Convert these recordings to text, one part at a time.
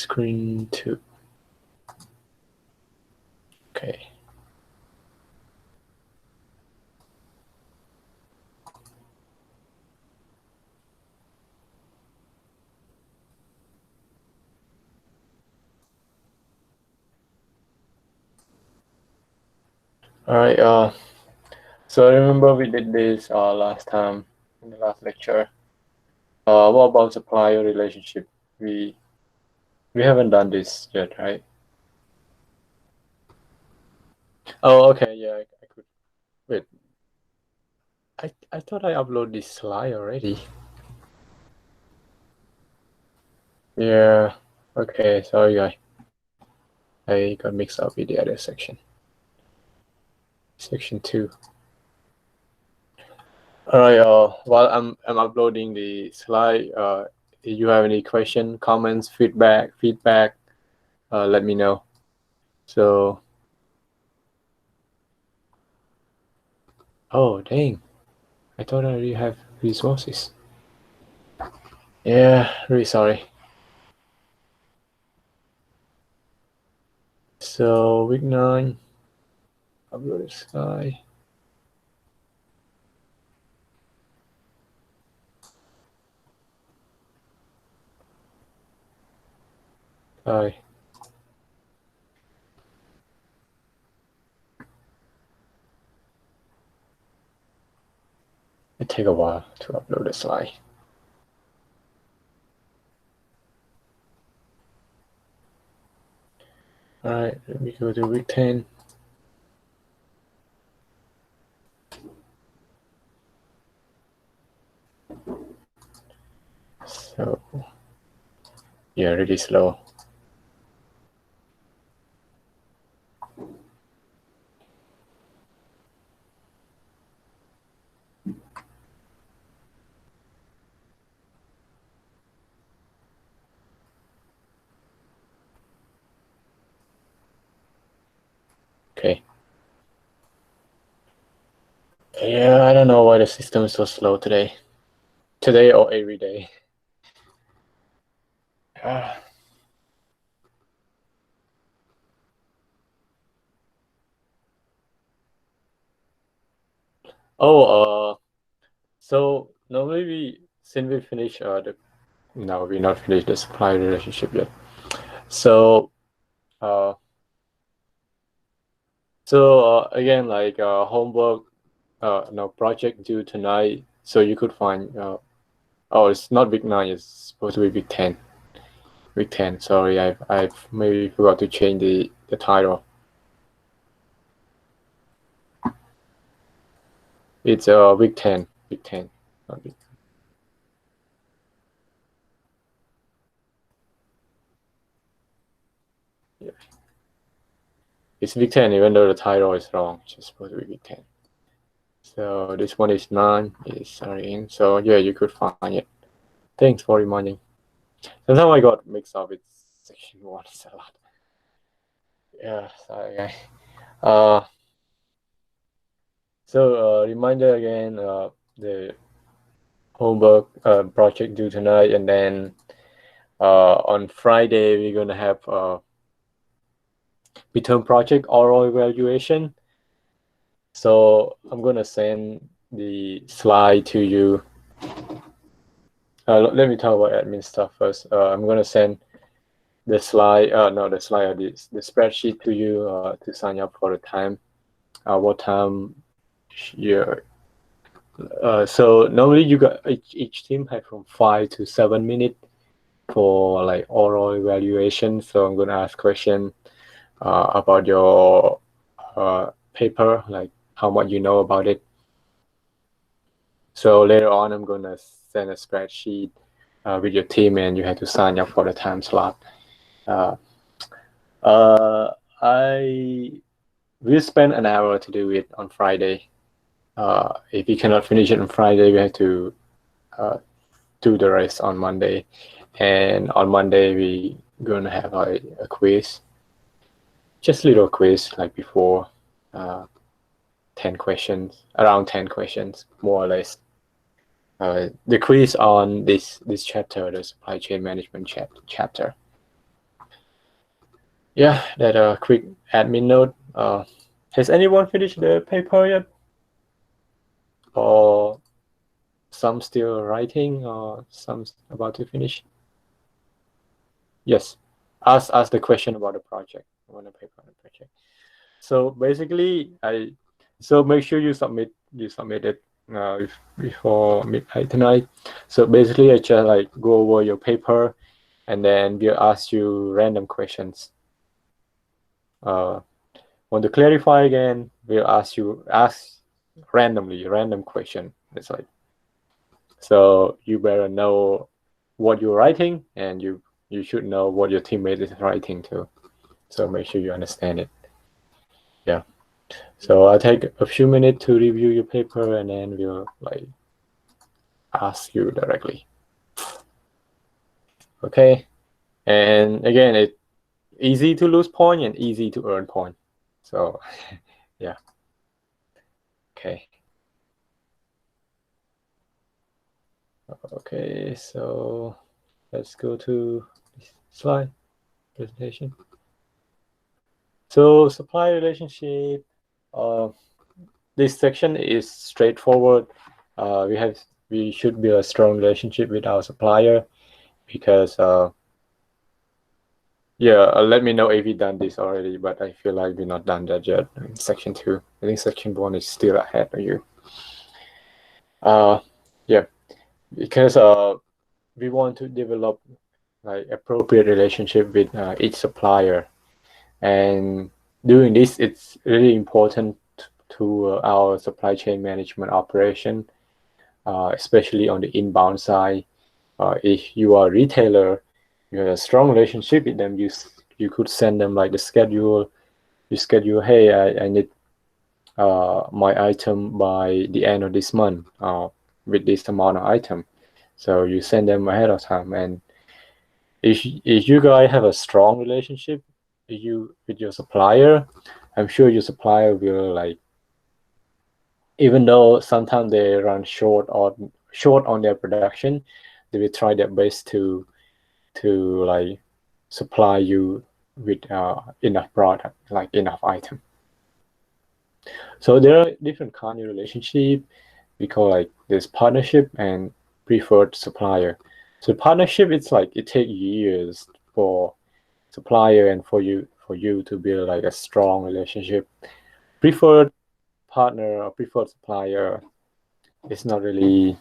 screen 2. Okay. All right. So I remember we did this last time in the last lecture. What about supplier relationship? We haven't done this yet, right? Oh, okay. Yeah, I could. Wait. I thought I uploaded this slide already. Yeah. Okay. Sorry, guys. I got mixed up with the other section. Section 2. All right. While I'm uploading the slide, if you have any question, comments, feedback, let me know. So. Oh, dang. I thought I already have resources. Yeah, really sorry. So week 9, upload this guy. Sorry. It take a while to upload the slide. All right, let me go to week 10. So, yeah, really slow. Okay. Yeah, I don't know why the system is so slow today. Today or every day. So normally since we finish no, we not finished the supply relationship yet. So again, like homework, no project due tonight. So you could find. Oh, it's not week 9. It's supposed to be week 10. Week 10. Sorry, I've maybe forgot to change the title. It's week 10. Week 10. Not week. Yeah. It's week 10, even though the title is wrong. It's just supposed to be week 10. So this one is 9. Is sorry. So yeah, you could find it. Thanks for reminding. Sometimes I got mixed up with section 1. It's a lot. Yeah, sorry, guys. So reminder again, the homework project due tonight, and then on Friday we're gonna have midterm project oral evaluation. So I'm gonna send the slide to you. Let me talk about admin stuff first. I'm gonna send the slide, the spreadsheet to you to sign up for the time. What time? Yeah. So normally you got each team have from 5 to 7 minutes for like oral evaluation. So I'm gonna ask question about your paper, like how much you know about it. So later on, I'm gonna send a spreadsheet with your team, and you have to sign up for the time slot. I will spend an hour to do it on Friday. If you cannot finish it on Friday, we have to do the rest on Monday. And on Monday, we gonna have a quiz, just little quiz like before, 10 questions, around 10 questions, more or less. The quiz on this chapter, the supply chain management chapter. yeah, that a quick admin note. Has anyone finished the paper yet? Or some still writing, or some about to finish? Yes. Ask the question about the project. On the paper on the project. So basically, so make sure you submit it before midnight tonight. So basically, I just like go over your paper, and then we'll ask you random questions. Want to clarify again? We'll ask random question. It's like, so you better know what you're writing, and you should know what your teammate is writing too. So make sure you understand it. Yeah. So I'll take a few minutes to review your paper, and then we'll like ask you directly. Okay. And again, it's easy to lose point and easy to earn point. So yeah. Okay. Okay, so let's go to this slide presentation. So supply relationship. This section is straightforward. We should build a strong relationship with our supplier, because yeah, let me know if you've done this already, but I feel like we're not done that yet in section 2. I think section 1 is still ahead of you. Yeah, because we want to develop like appropriate relationship with each supplier, and doing this, it's really important to our supply chain management operation, especially on the inbound side. If you are a retailer, you have a strong relationship with them, you could send them like the schedule. You schedule, hey, I need my item by the end of this month with this amount of item. So you send them ahead of time, and if you guys have a strong relationship with your supplier, I'm sure your supplier will like, even though sometimes they run short on their production, they will try their best to like supply you with enough product, like enough item. So there are different kind of relationship. We call like this partnership and preferred supplier. So partnership, it's like it takes years for supplier and for you to build like a strong relationship. Preferred partner or preferred supplier, it's not really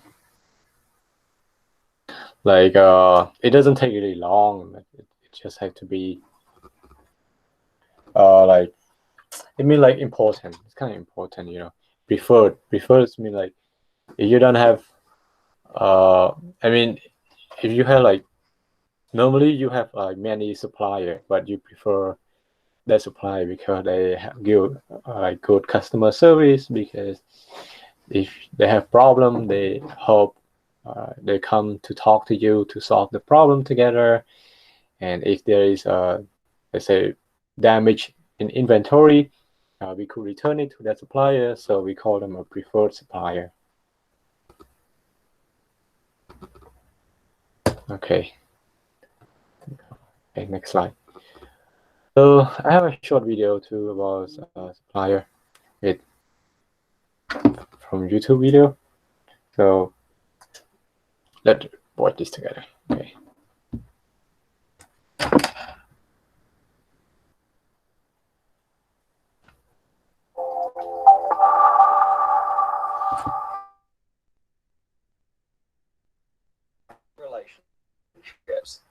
like it doesn't take really long. It just have to be like, it mean like important. It's kind of important, you know. Preferred mean like, if you don't have I mean, if you have like, normally you have like many supplier, but you prefer that supplier because they give like good customer service, because if they have problem, they hope they come to talk to you to solve the problem together. And if there is let's say damage in inventory, we could return it to that supplier, so we call them a preferred supplier. Okay, next slide. So I have a short video too about supplier from YouTube video. So let's watch this together. Okay. Relationships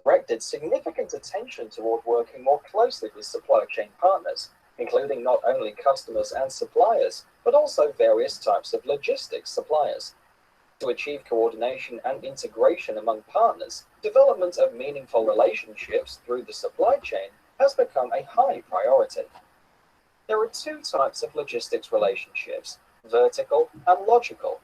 directed significant attention toward working more closely with supply chain partners, including not only customers and suppliers, but also various types of logistics suppliers. To achieve coordination and integration among partners, development of meaningful relationships through the supply chain has become a high priority. There are two types of logistics relationships: vertical and logical.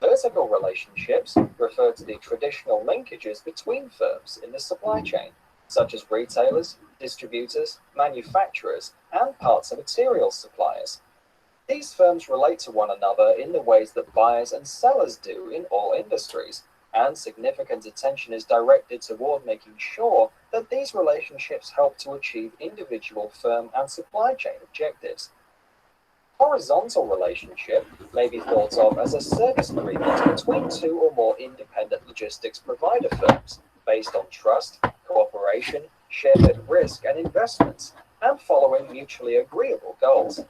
Vertical relationships refer to the traditional linkages between firms in the supply chain, such as retailers, distributors, manufacturers, and parts and materials suppliers. These firms relate to one another in the ways that buyers and sellers do in all industries, and significant attention is directed toward making sure that these relationships help to achieve individual firm and supply chain objectives. Horizontal relationship may be thought of as a service agreement between two or more independent logistics provider firms based on trust, cooperation, shared risk, and investments, and following mutually agreeable goals.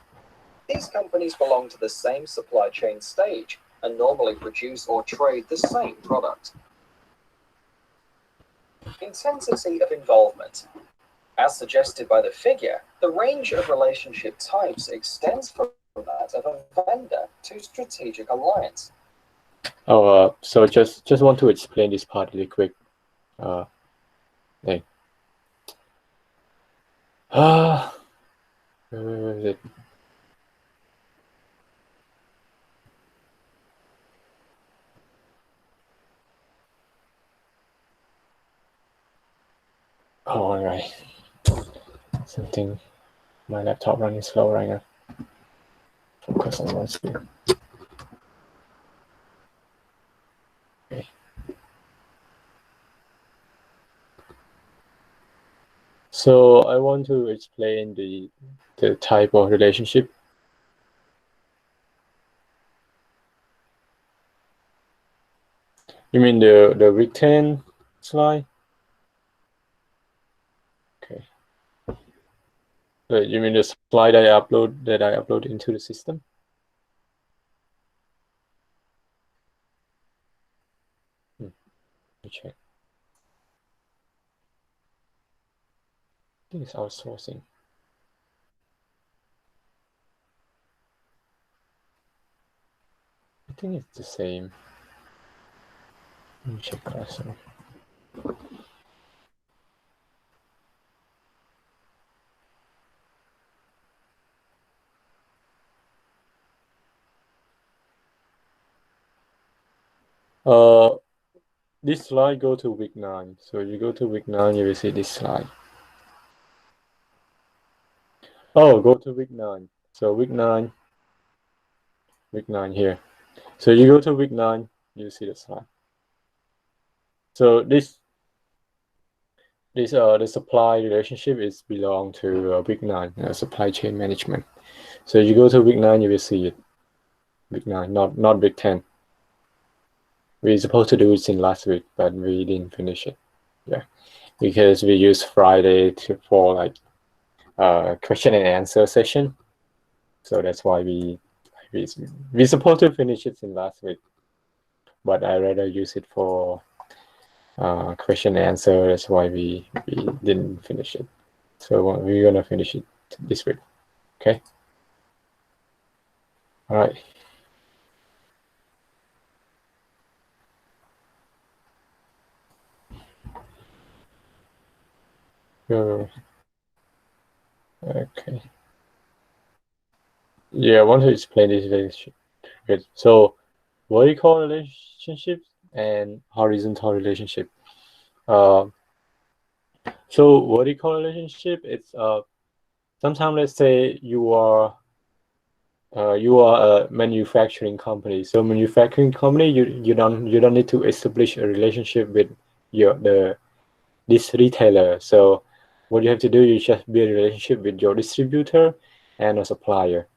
These companies belong to the same supply chain stage and normally produce or trade the same product. Intensity of involvement. As suggested by the figure, the range of relationship types extends from that of a vendor to strategic alliance. So just want to explain this part really quick. Hey. Where is it? Oh, all right. Something. My laptop running slow right now. Focus on one screen. Okay. So I want to explain the type of relationship. You mean the week 10 slide? Okay. You mean the slide I upload into the system? Let me check. I think it's outsourcing. I think it's the same. Let me check also. This slide go to week 9. So you go to week 9, you will see this slide. Oh, go to week 9. So week 9 here. So you go to week 9, you see the slide. So the supply relationship is belong to week 9, supply chain management. So you go to week 9, you will see it. Week 9, not week 10. We're supposed to do it in last week, but we didn't finish it. Yeah, because we used Friday for like question and answer session. So that's why we supposed to finish it in last week, but I rather use it for question and answer. That's why we didn't finish it. So we're gonna finish it this week. Okay. All right. Okay. Yeah, I want to explain this relationship. So vertical relationships and horizontal relationship. So vertical relationship, it's sometimes let's say you are a manufacturing company. So manufacturing company, you don't need to establish a relationship with this retailer. So what you have to do, you just build a relationship with your distributor and a supplier.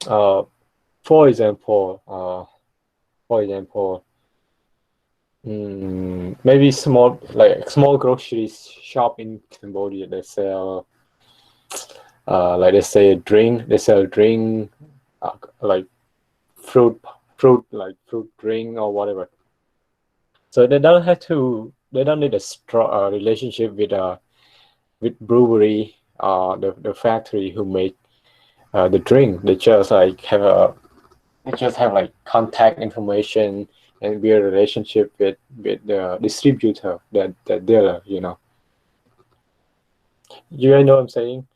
For example, maybe small grocery shop in Cambodia. They sell, like they say, drink. They sell drink, like fruit drink or whatever. So they don't need a strong relationship with brewery, the factory who make the drink. They just have like contact information and build a relationship with the distributor, the dealer. You know what I'm saying?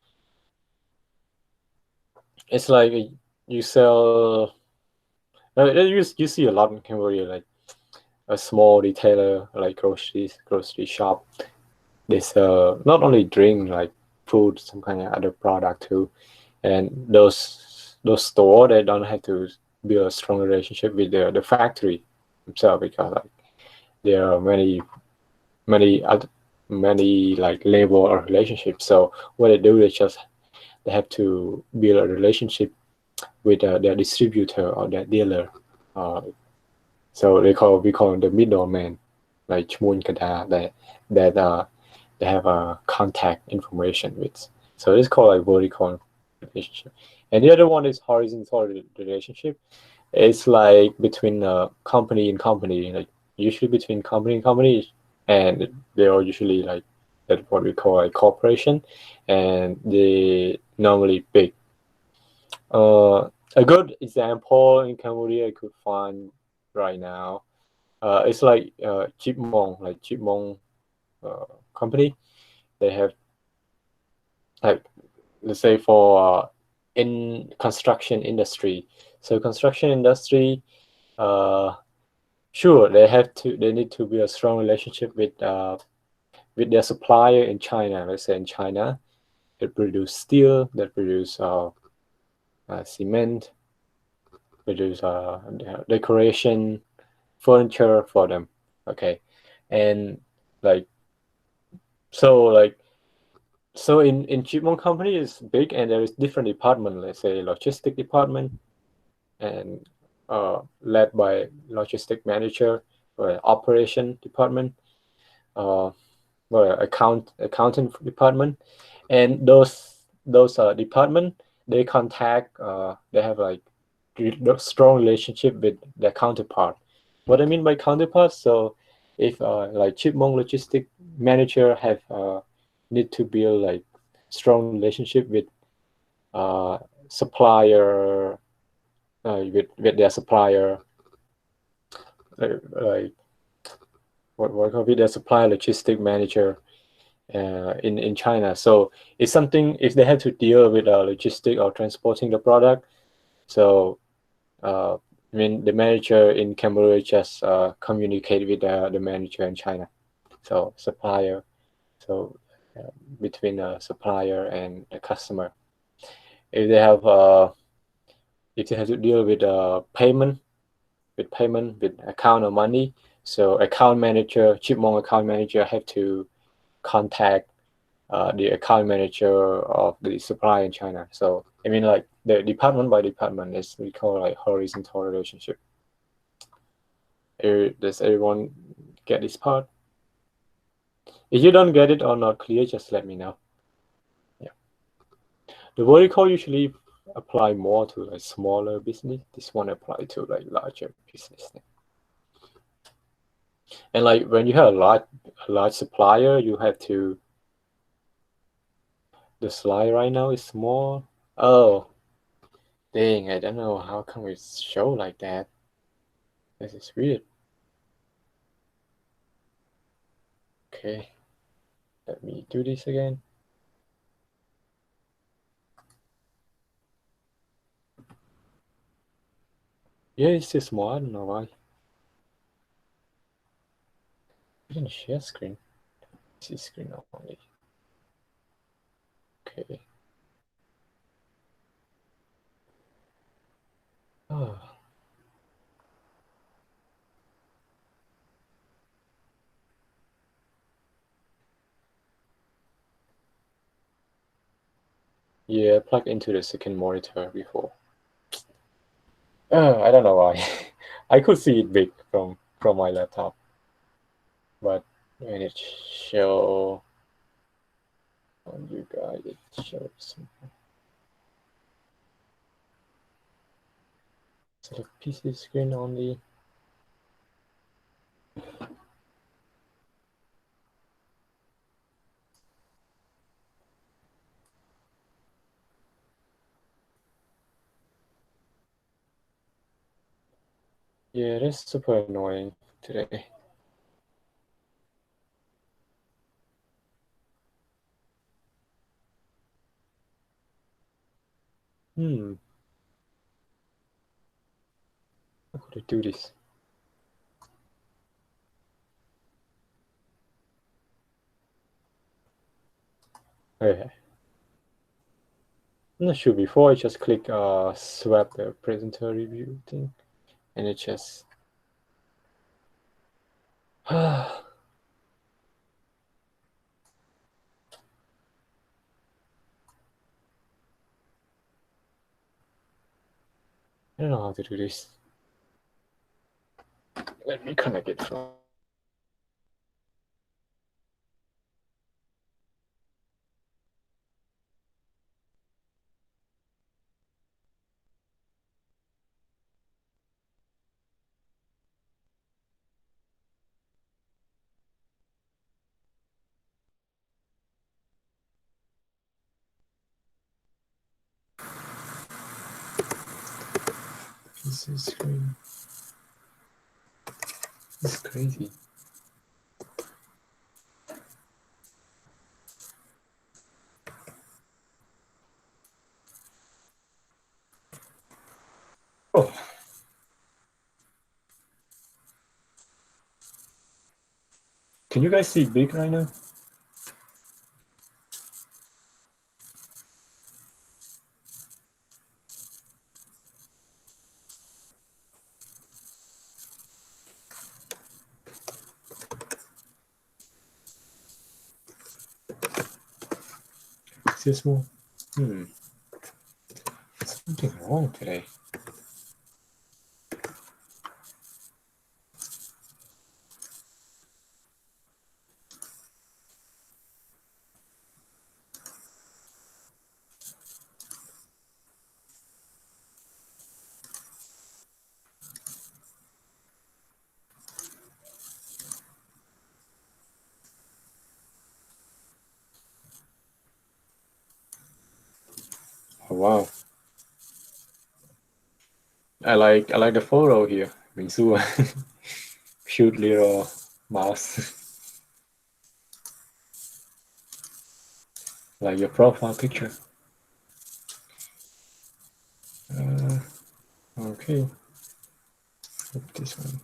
It's like you sell. You see a lot in Cambodia, like a small retailer, like grocery shop. They sell not only drink, like food, some kind of other product too. And those store, they don't have to build a strong relationship with the factory themselves, because like there are many many like label or relationships. So what they do is just they have to build a relationship with their distributor or their dealer. Uh, so we call the middleman, like chmun kada that they have a contact information with. So it's called like vertical relationship. And the other one is horizontal relationship. It's like between company and company, like usually between company and company, and they are usually like that what we call a corporation, and they normally big. A good example in Cambodia I could find right now. It's like Chipmunk uh, company. They have like let's say for in construction industry. So construction industry, uh, sure they need to be a strong relationship with their supplier in China. Let's say in China, they produce steel, they produce cement, produce decoration, furniture for them. Okay, and like so like so in Chipmunk company is big and there is different department. Let's say logistic department and led by logistic manager or operation department. Uh, well, accountant department, and those department they contact they have like strong relationship with their counterpart. What I mean by counterpart, so if like Chipmunk logistic manager have need to build like strong relationship with uh, supplier with their supplier like what call it their supplier logistic manager in China. So it's something if they have to deal with logistic or transporting the product. So I mean the manager in Cambodia just communicate with the manager in China. So supplier. So uh, between the supplier and the customer. If they have if they have to deal with payment with account or money, so account manager, Chipmunk account manager have to contact the account manager of the supplier in China. So I mean, like the department by department is we call like horizontal relationship. Does everyone get this part? If you don't get it or not clear, just let me know. Yeah, the vertical usually apply more to like smaller business. This one apply to like larger business. And like when you have a large supplier, you have to. The slide right now is small. Oh, dang! I don't know how come it show like that. This is weird. Okay, let me do this again. Yeah, it's too small. I don't know why. I didn't share screen. See screen only. Okay. Oh. Yeah, plug into the second monitor before. I don't know why. I could see it big from my laptop, but when it show on you guys, it shows. Select PC screen only. Yeah, that's super annoying today. Hmm. How could I do this? Okay. I'm not sure. Before I just click swap the presenter review thing, and it just I don't know how to do this. Let me connect it from. This is screen. It's crazy. Oh. Can you guys see big right now? Is this small? Something wrong today. Oh, wow. I like the photo here. Mingsu. Cute little mouse. Like your profile picture. Okay. This one.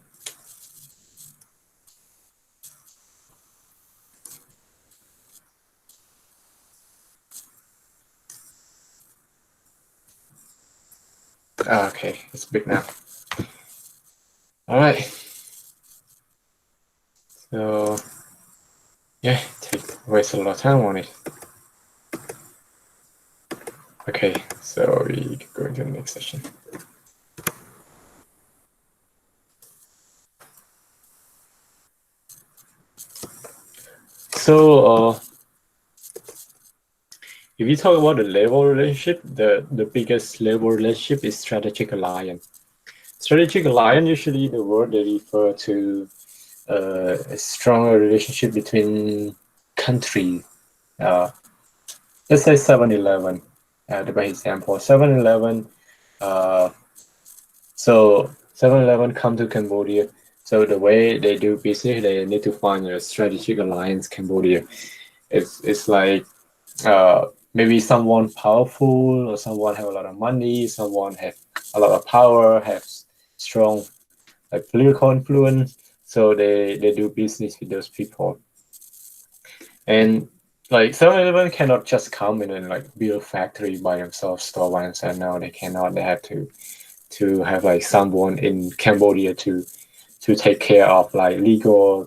Okay, it's big now. All right. So yeah, waste a lot of time on it. Okay, so we go into the next session. So if you talk about the label relationship, the biggest label relationship is strategic alliance. Strategic alliance, usually the word they refer to a stronger relationship between countries. Let's say 7-Eleven, the best example. 7-Eleven, so 7-Eleven come to Cambodia. So the way they do business, they need to find a strategic alliance Cambodia. It's like maybe someone powerful or someone have a lot of money, someone have a lot of power, have strong like political influence. So they do business with those people. And like 7-Eleven cannot just come in and like build a factory by themselves, store by themselves. No, they cannot. They have to have like someone in Cambodia to take care of like legal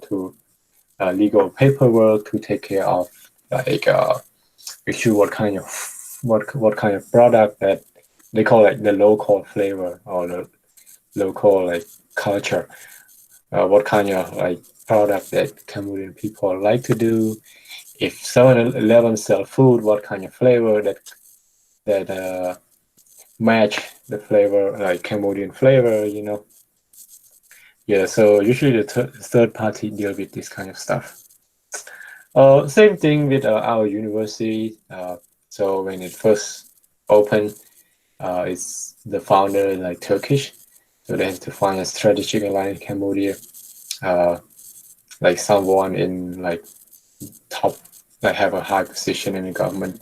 paperwork, to take care of like issue what kind of product that they call like the local flavor or the local like culture. What kind of like product that Cambodian people like to do. If 7-Eleven sell food, what kind of flavor that match the flavor, like Cambodian flavor, you know. Yeah, so usually the third party deal with this kind of stuff. Same thing with our university. So when it first opened, it's the founder like Turkish, so they have to find a strategic alliance in Cambodia, like someone in like top, like have a high position in the government.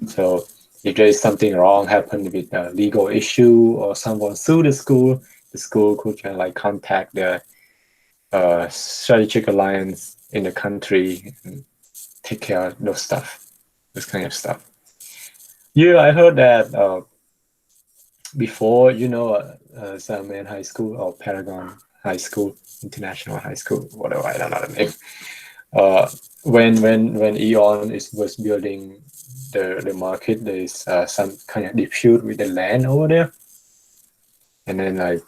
So if there is something wrong happen with a legal issue or someone sue the school could can like contact the strategic alliance in the country and take care of those stuff, this kind of stuff. Yeah, I heard that before, Salman High School or Paragon high school, international high school, whatever, I don't know the name. When Eon was building the market, there's some kind of dispute with the land over there, and then like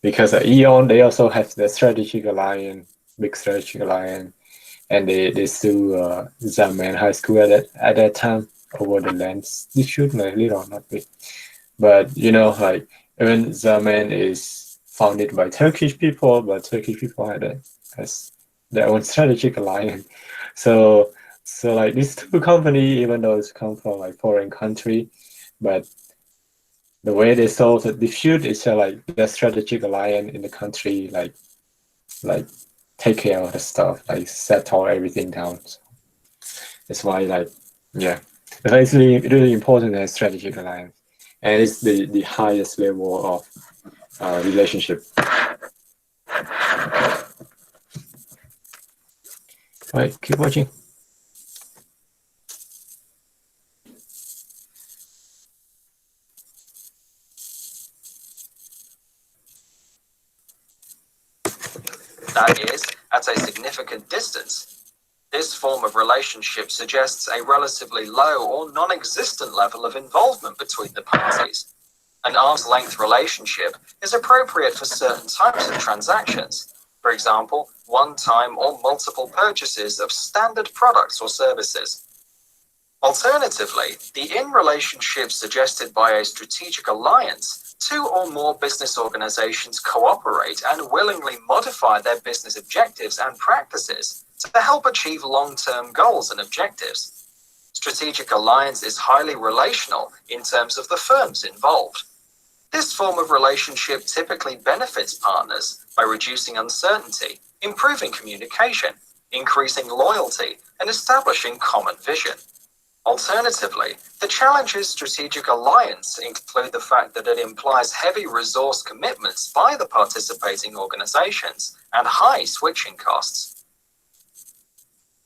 because Eon they also have the strategic alliance, big strategic alliance, and they sue Zaman High School at that time over the land dispute, like little, not big, but like even Zaman is founded by Turkish people, but Turkish people has their own strategic alliance. So like these two companies, even though it's come from like foreign country, but the way they solve the dispute is like the strategic alliance in the country, like take care of the stuff, like settle everything down. So that's why yeah, it's really important to have strategic alliance, and it's the highest level of relationship. All right, keep watching. That is, at a significant distance. This form of relationship suggests a relatively low or non-existent level of involvement between the parties. An arm's length relationship is appropriate for certain types of transactions, for example, one-time or multiple purchases of standard products or services. Alternatively, the in-relationship suggested by a strategic alliance, two or more business organizations cooperate and willingly modify their business objectives and practices to help achieve long-term goals and objectives. Strategic alliance is highly relational in terms of the firms involved. This form of relationship typically benefits partners by reducing uncertainty, improving communication, increasing loyalty, and establishing common vision. Alternatively, the challenges strategic alliance include the fact that it implies heavy resource commitments by the participating organizations and high switching costs.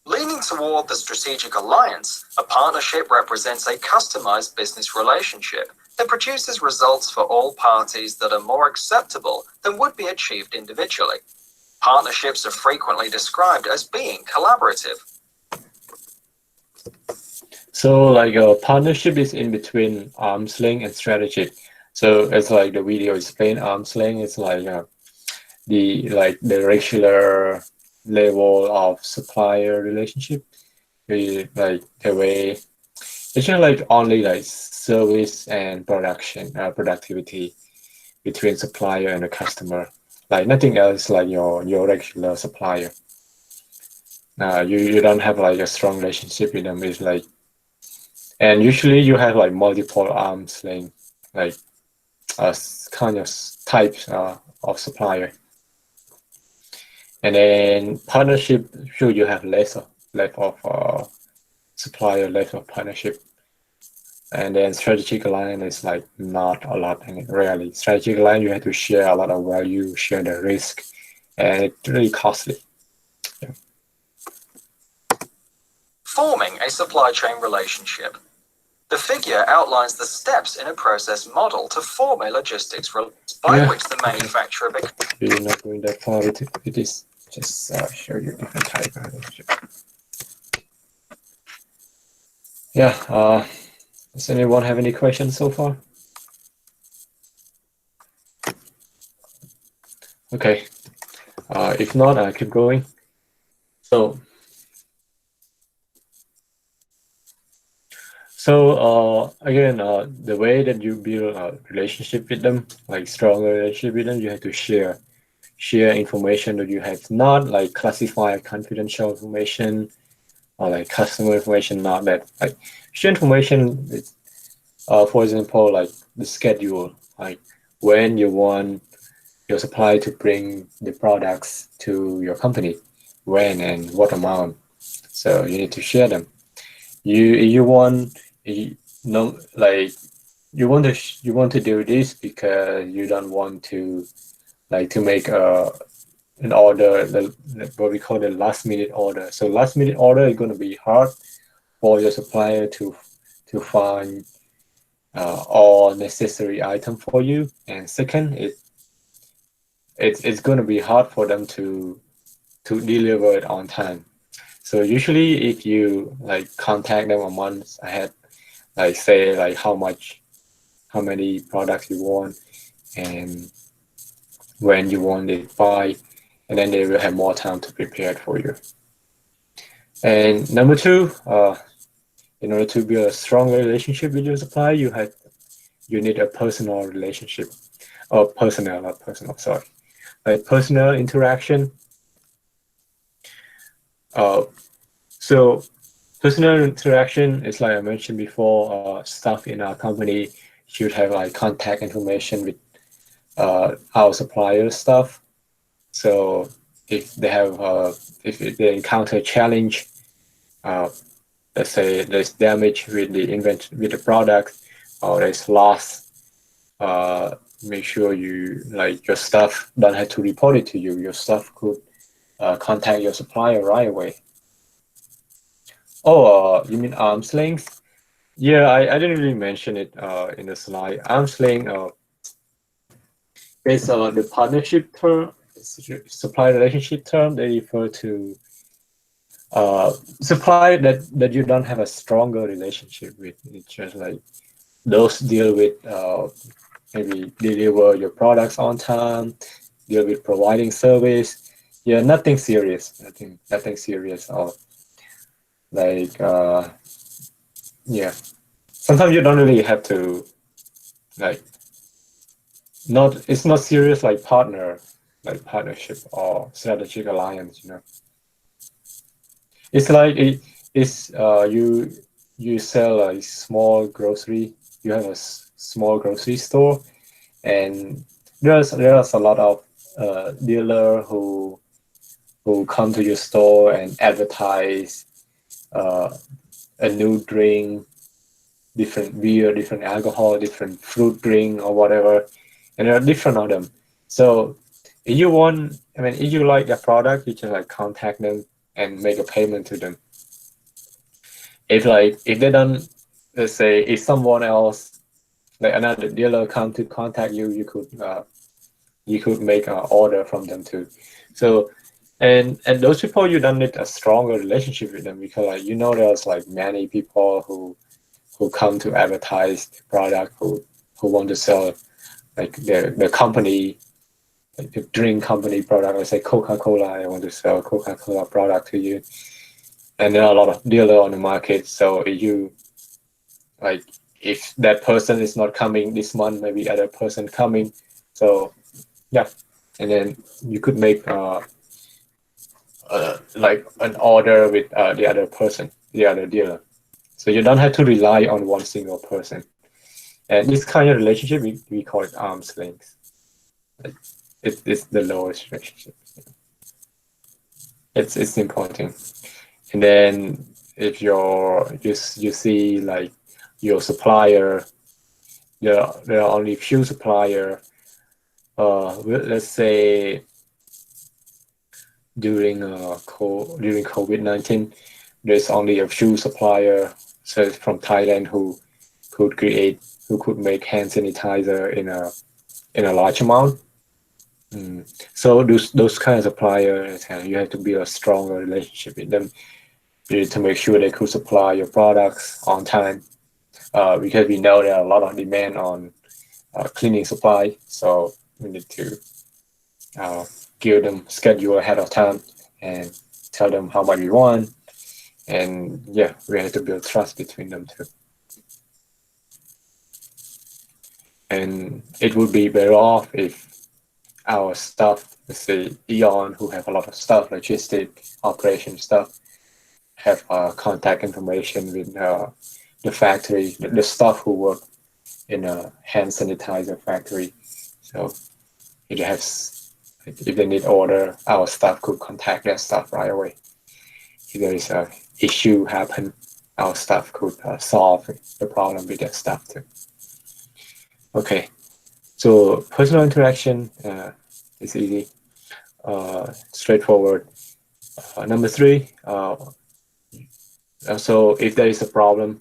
Leaning toward the strategic alliance, a partnership represents a customized business relationship that produces results for all parties that are more acceptable than would be achieved individually. Partnerships are frequently described as being collaborative. So like a partnership is in between arm's length and strategic. So it's like the video explained, arm's length is like the regular level of supplier relationship. Like the way it's just like only like service and productivity between supplier and the customer. Like nothing else like your regular supplier. You don't have like a strong relationship with them. It's like, and usually you have like multiple arms length, like kind of types of supplier. And then partnership, sure you have less of supplier, less of partnership. And then strategic alliance is like not a lot, and rarely. Strategic alliance, you have to share a lot of value, share the risk, and it's really costly. Yeah. Forming a supply chain relationship. The figure outlines the steps in a process model to form a logistics relationship by which the manufacturer becomes. We're not going that far with this. Just show you different type of relationship. Yeah. Does anyone have any questions so far? Okay. If not, I keep going. So again, the way that you build a relationship with them, like stronger relationship with them, you have to share information that you have, not like classified confidential information or like customer information, not that. Like share information, for example, like the schedule, like when you want your supplier to bring the products to your company, when and what amount. So you need to share them. You want like you want to do this because you don't want to make an order, what we call the last minute order. So last minute order is going to be hard for your supplier to find all necessary item for you. And second, it's going to be hard for them to deliver it on time. So usually if you like contact them a month ahead, like say like how many products you want and when you want it by, and then they will have more time to prepare it for you. And number two, in order to build a stronger relationship with your supplier, you need a personal relationship, or personal, not personal, sorry, like personal interaction. Uh, so personal interaction is like I mentioned before, staff in our company should have like contact information with our supplier stuff. So if they have if they encounter a challenge, uh, let's say there's damage with the product, or there's loss, make sure you like your staff don't have to report it to you. Your staff could contact your supplier right away. Oh, you mean arm's length? Yeah, I didn't really mention it in the slide. Arm's length is the partnership term, supply relationship term. They refer to supply that you don't have a stronger relationship with. It's just like those deal with maybe deliver your products on time, deal with providing service. Yeah, nothing serious. Nothing serious. Or like yeah. Sometimes you don't really have to like not. It's not serious like partnership or strategic alliance. You know, it's like it's you sell a small grocery. You have a small grocery store, and there's a lot of dealer who come to your store and advertise uh, a new drink, different beer, different alcohol, different fruit drink or whatever, and there are different of them. So if you want, I mean, if you like the product, you just like contact them and make a payment to them. If they don't, let's say if someone else, like another dealer come to contact you, you could make an order from them too. So and those people you don't need a stronger relationship with them because like you know there's like many people who come to advertise the product who want to sell like the company like the drink company product. Let's say Coca-Cola, I want to sell Coca-Cola product to you, and there are a lot of dealer on the market. So if you like if that person is not coming this month, maybe other person coming. So yeah, and then you could make like an order with the other person, the other dealer. So you don't have to rely on one single person. And this kind of relationship, we call it arm's length. Like, it's the lowest relationship. It's important. And then if you see like your supplier, there are only few supplier. Let's say during COVID-19, there's only a few supplier so from Thailand could create who could make hand sanitizer in a large amount. So those kind of suppliers, you have to build a stronger relationship with them. You need to make sure they could supply your products on time because we know there are a lot of demand on cleaning supply. So we need to uh, give them schedule ahead of time and tell them how much we want. And yeah, we have to build trust between them too. And it would be better off if our staff, let's say Eon, who have a lot of stuff, logistic, operation stuff, have contact information with the factory, the staff who work in a hand sanitizer factory. So if they have, if they need order, our staff could contact their staff right away. If there is a issue happen, our staff could solve the problem with their staff too. Okay, so personal interaction is easy, straightforward. Number three, so if there is a problem,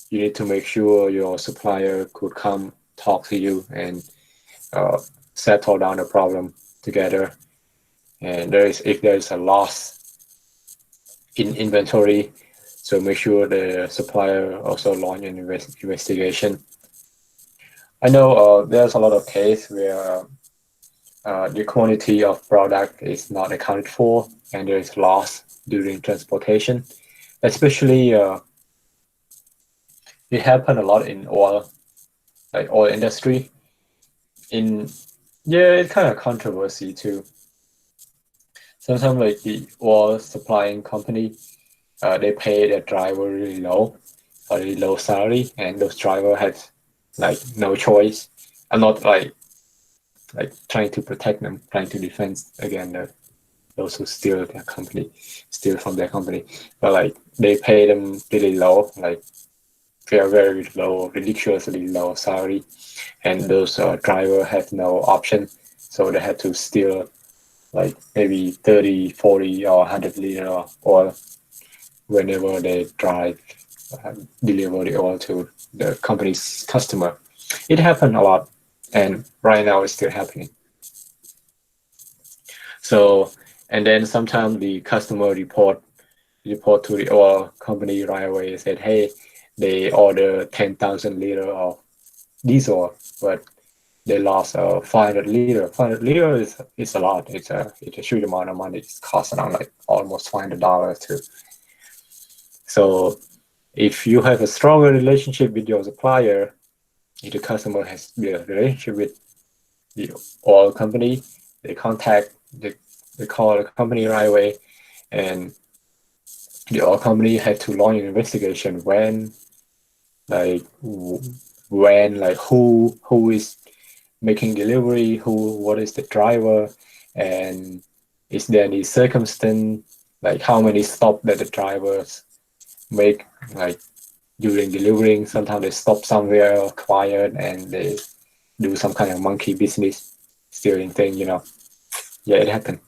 you need to make sure your supplier could come talk to you and uh, settle down the problem. together. And if there is a loss in inventory, so make sure the supplier also launch an investigation. I know there's a lot of case where the quantity of product is not accounted for and there is loss during transportation. Especially it happen a lot in oil, like oil industry. In Yeah, it's kind of controversy too. Sometimes like the oil supplying company, they pay their driver really low salary, and those driver has like no choice. I'm not like trying to protect them, trying to defend against those who steal from their company. But like they pay them really low, like very low, ridiculously low salary, and those driver have no option, so they had to steal like maybe 30, 40, or 100 liter of oil whenever they drive, deliver the oil to the company's customer. It happened a lot, and right now it's still happening. So, and then sometimes the customer report to the oil company right away and said, hey, they order 10,000 liter of diesel, but they lost 500 liter. 500 liter is a lot. It's a huge amount of money. It costs around like almost $500 too. So if you have a stronger relationship with your supplier, if the customer has a relationship with the oil company, they contact they call the company right away, and the oil company had to launch an investigation like who is making delivery, what is the driver, and is there any circumstance like how many stops that the drivers make like during delivering. Sometimes they stop somewhere quiet and they do some kind of monkey business stealing thing. Yeah, it happened.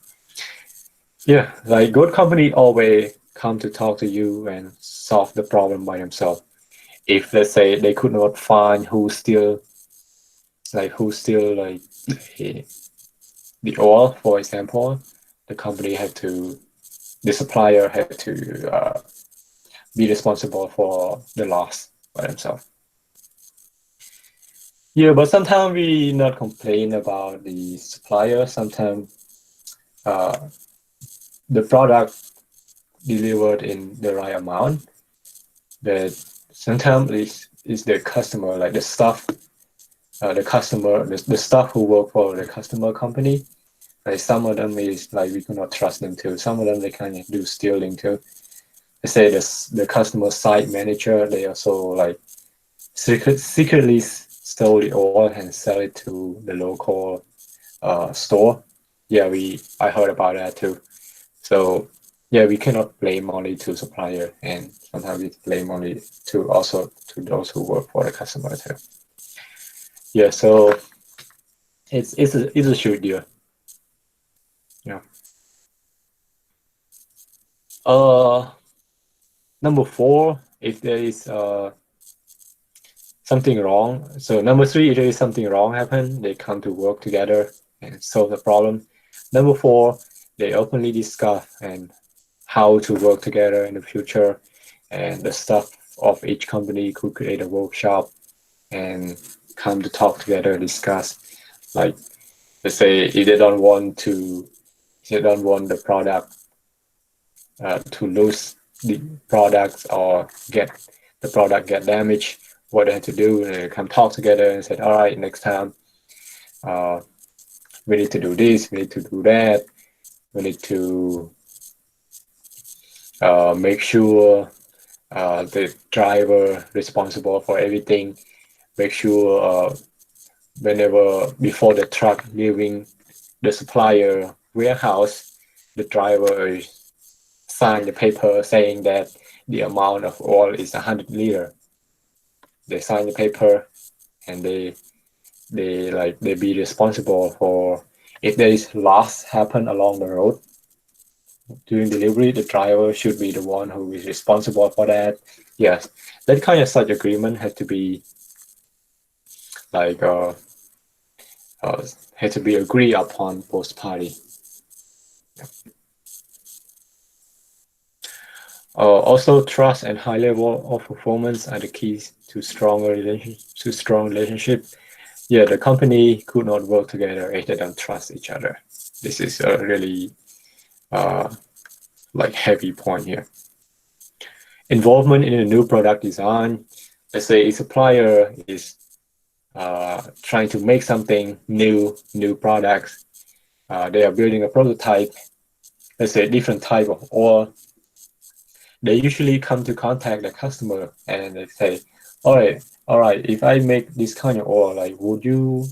Yeah, like good company always come to talk to you and solve the problem by themselves. If let's say they could not find who steal eh, the oil, for example, the company had to the supplier had to be responsible for the loss by themselves. Yeah, but sometimes we not complain about the supplier. Sometimes uh, the product delivered in the right amount, but sometimes is the customer, like the staff, the staff who work for the customer company. Like some of them is like we cannot trust them too. Some of them they can do stealing too. They say the customer site manager, they also like secretly stole the oil and sell it to the local store. Yeah, I heard about that too. So yeah, we cannot blame only to supplier, and sometimes we blame only to also to those who work for the customer too. Yeah, so it's a shoot deal. Yeah. Uh, Number four, if there is something wrong. So number three, if there is something wrong happen, they come to work together and solve the problem. Number four, they openly discuss and how to work together in the future, and the staff of each company could create a workshop and come to talk together, discuss. Like let's say if they don't want the product to lose the products or get damaged, what they have to do, they come talk together and say, all right, next time uh, we need to do this, we need to do that, we need to make sure the driver responsible for everything, make sure whenever before the truck leaving the supplier warehouse, the driver sign the paper saying that the amount of oil is 100 liter. They sign the paper and they be responsible for if there is loss happen along the road during delivery. The driver should be the one who is responsible for that. Yes, that kind of such agreement has to be like had to be agreed upon both parties. Also, trust and high level of performance are the keys to strong relationship. Yeah, the company could not work together if they don't trust each other. This is a really like heavy point here. Involvement in a new product design. Let's say a supplier is trying to make something new products. They are building a prototype. Let's say a different type of oil. They usually come to contact the customer and they say, all right, if I make this kind of oil, like, would you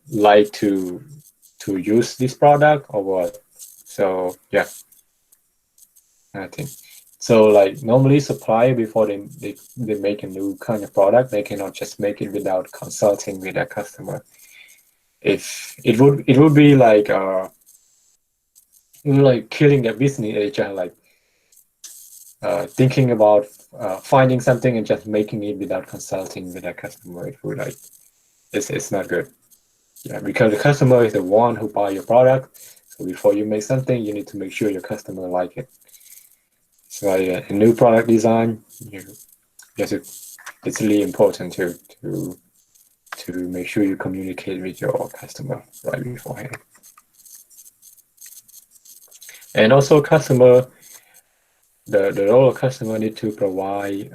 like to use this product or what? So yeah, I think so. Like normally, supplier before they make a new kind of product, they cannot just make it without consulting with their customer. If it would be like killing their business agent, like thinking about finding something and just making it without consulting with their customer. It would like it's not good. Yeah, because the customer is the one who buy your product. So before you make something, you need to make sure your customer like it. So a new product design, it's really important to make sure you communicate with your customer right beforehand. And also customer, the role of customer need to provide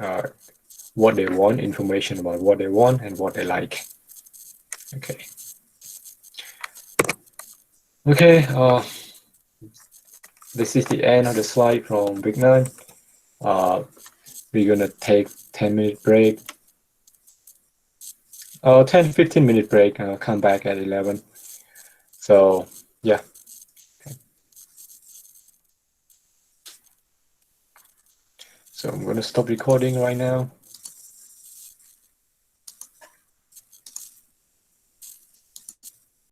what they want, information about what they want and what they like. Okay. Okay, this is the end of the slide from Big Nine. We're gonna take 10-minute break. 10-15 minute break. Come back at 11. So yeah. Okay. So I'm gonna stop recording right now.